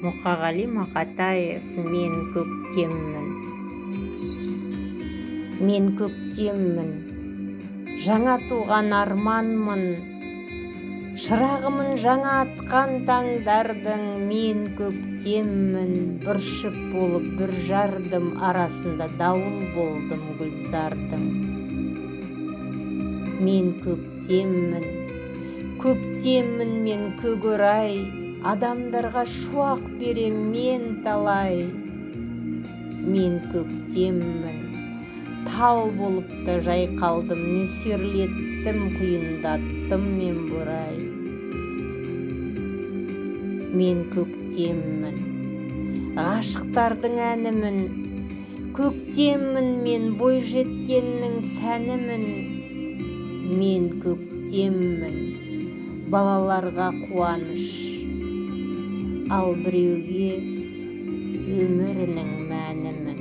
Мұқағали Мақатаев: мен көктеммін. Мен көктеммін, жаңа туған арманмын, шырағымын жаңа атқан таңдардың. Мен көктеммін, бір шөп болып бір жардым, арасында дауыл болдым гүлзардың. Мен көктеммін, көктеммін мен көгорай, адамдарға шуақ берем мен талай. Мен көктеммін, тал болып та жайқалдым, нөсерлеттім, құйындаттым мен бұрай. Мен көктеммін, ғашықтардың әнімін, көктеммін мен бойжеткеннің сәнімін. Мен көктеммін, балаларға қуаныш, ал біреуге өмірінің мәнімін.